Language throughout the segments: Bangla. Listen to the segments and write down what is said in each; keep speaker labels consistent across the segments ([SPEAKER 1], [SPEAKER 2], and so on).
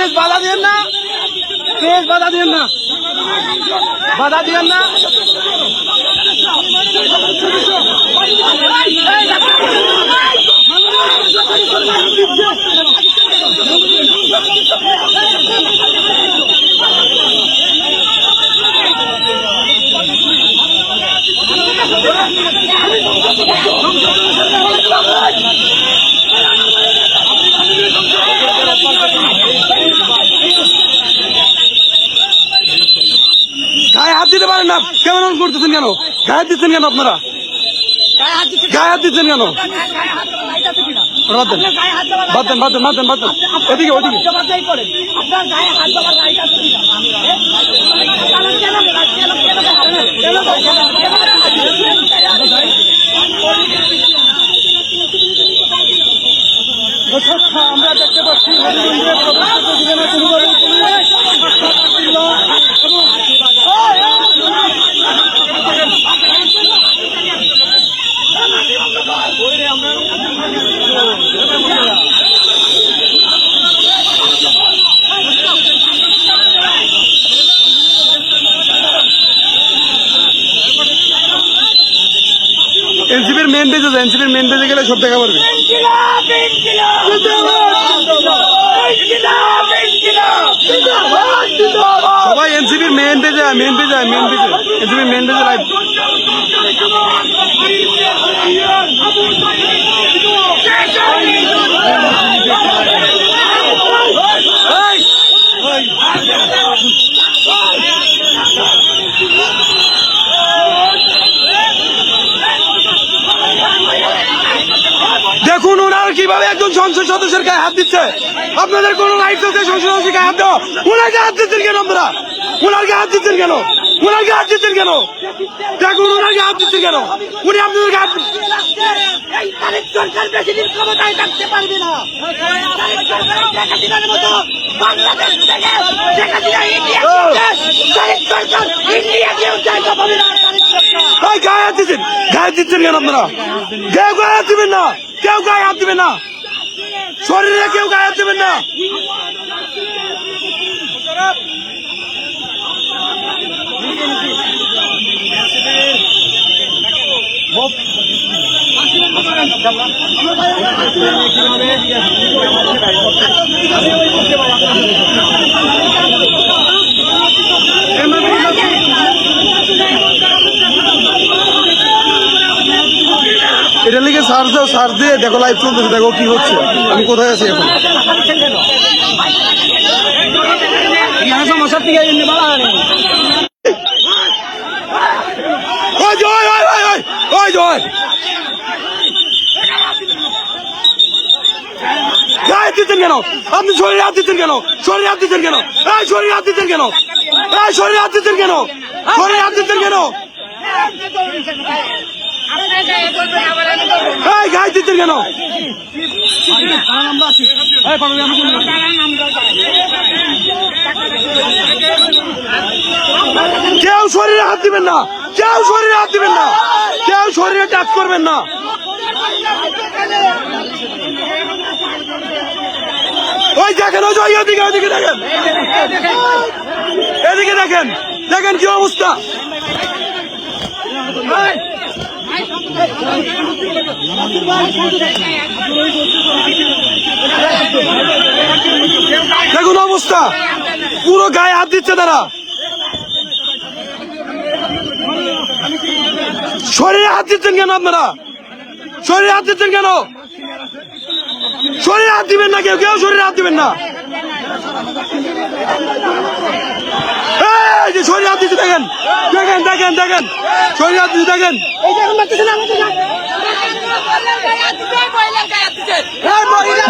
[SPEAKER 1] প্লিজ বাধা দিয়েন না, প্লিজ বাধা দিয়েন না, বাধা দিয়েন না। গায়ে হাত দিতে পারেন না, কেমন করতেছেন কেন? গায়ে হাত দিচ্ছেন কেন আপনারা? গায়ে হাত দিচ্ছেন কেন? বাদ দেন, ওদিকে ওদিকে। আমরা দেখতে পাচ্ছি এনসিপির মেন পেজে যায়, এনসিপির মেন পেজে গেলে সব দেখা পারবে। সবাই এনসিপির মেন পেজে, এনসিপির মেন পেজে লাইভ। দেখুন ওনার কিভাবে একজন সংসদ সদস্যের গায়ে হাত দিচ্ছে। আপনাদের কোন রাইট আছে সংসদ সদস্যের গায়ে হাত দেওয়া? ওনাকে হাত দিচ্ছেন কেন আপনারা? ওনাকে হাত দিচ্ছেন কেন? ওনাকে হাত দিচ্ছেন কেন? দেখুন ওনাকে হাত দিচ্ছেন কেন? উনি আপনাদের হাত সরকার বেশি দিন ক্ষমতায় থাকতে পারবে না। বাংলাদেশ থেকে গায়ে হাত দিচ্ছেন, গায়ে দিচ্ছেন কেন আপনারা? কেউ গায়ে হাত দিবেন না, কেউ গায়ে হাত দিবেন না, শরীরে কেউ গায়ে হাত দিবেন না। এটা লিখে সার্চ দাও, সার্চ দিয়ে দেখো লাইভ চলতেছে, দেখো কি হচ্ছে, আমি কোথায় আছি এখন। গায়ে দিচ্ছেন কেন আপনি? শরীরে হাত দিচ্ছেন কেন? শরীরে হাত দিচ্ছেন কেন? শরীরে হাত দিচ্ছেন কেন? শরীরে হাত দিচ্ছেন কেন? শরীরে হাত দিচ্ছেন কেন? গায়ে দিচ্ছেন কেন? কেউ শরীরে হাত দিবেন না, কেউ শরীরে হাত দিবেন না, কেউ শরীরে টাচ করবেন না। ওই দেখেন, ওই ওদিকে ওদিকে দেখেন, এদিকে দেখেন, দেখেন কি অবস্থা। দেখুন অবস্থা, পুরো গায়ে হাত দিচ্ছে তারা। শরীরে হাত দিচ্ছেন কেন আপনারা? শরীরে হাত দিচ্ছেন কেন? শরীরে হাত দিবেন না, কেউ কেউ শরীরে হাত দিবেন না। যে শরীরে হাত দিচ্ছে দেখেন, দেখেন দেখেন দেখেন, শরীরে হাত দিচ্ছে দেখেন।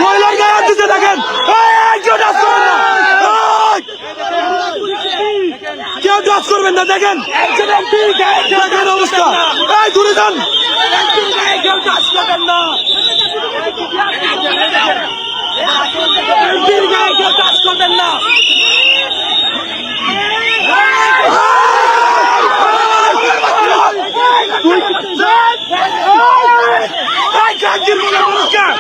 [SPEAKER 1] মহিলার গায়ে হাত দিচ্ছে দেখেন, কেউ টাচ করবেন না, দেখেন দেখেন অবস্থা। দূরে যান, কেউ টাচ করবেন না, কেউ টাচ করবেন না। নমস্কার।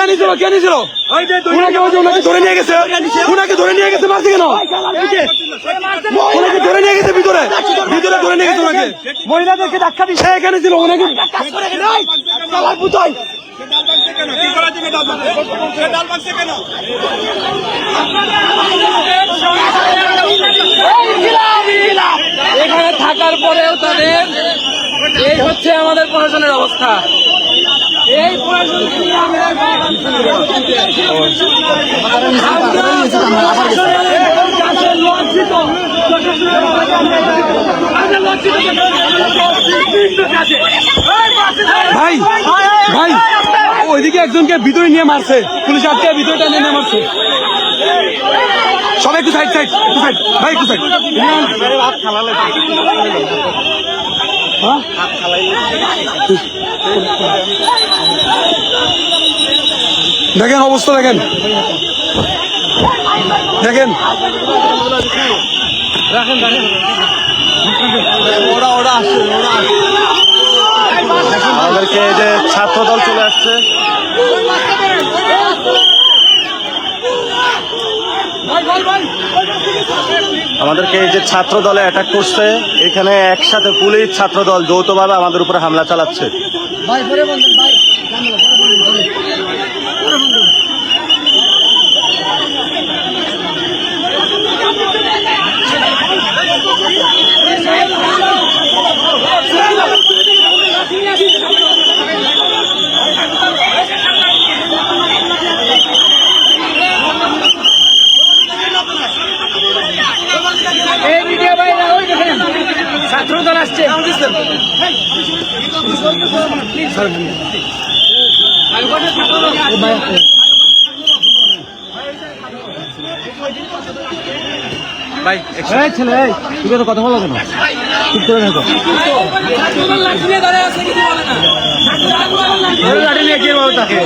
[SPEAKER 1] নিয়েছিল কে নিয়েছিল ওনাকে ওনাকে ধরে নিয়ে গেছে মারছে কেন ওনাকে ধরে নিয়ে গেছে ভিতরে ভিতরে ধরে নিয়ে গেছে ওনাকে মহিলাদেরকে ধাক্কা দিচ্ছে এখানে ছিল ওনাকে
[SPEAKER 2] এখানে থাকার পরেও তাদের এই হচ্ছে আমাদের প্রশাসনের অবস্থা। এই
[SPEAKER 1] ভাই ভাই ওইদিকে একজনকে ভিতরে নিয়ে মারছে পুলিশ আটকে ভিতরে টানে নিয়ে মারছে সবাই একটু সাইড সাইড একটু সাইড ভাই একটু সাইড দেখেন অবস্থা দেখেন দেখেন রাখেন রাখেন ওরা ওরা আসছে ওরা
[SPEAKER 3] আমাদেরকে এই যে ছাত্রদল চলে আসছে আমাদেরকে এই যে ছাত্র দলে অ্যাটাক করছে এখানে একসাথে পুলিশ ছাত্রদল যৌথভাবে আমাদের উপরে হামলা চালাচ্ছে
[SPEAKER 2] ছাত্রদল আসছে
[SPEAKER 1] ভাই
[SPEAKER 3] ছেলে তুই তো কথা বলো কেন ঠিক করে থাকো
[SPEAKER 2] লাঠি নিয়ে দাঁড়িয়ে আছে কিছু বলে না।
[SPEAKER 3] লাঠি নিয়ে কে বলো তাকে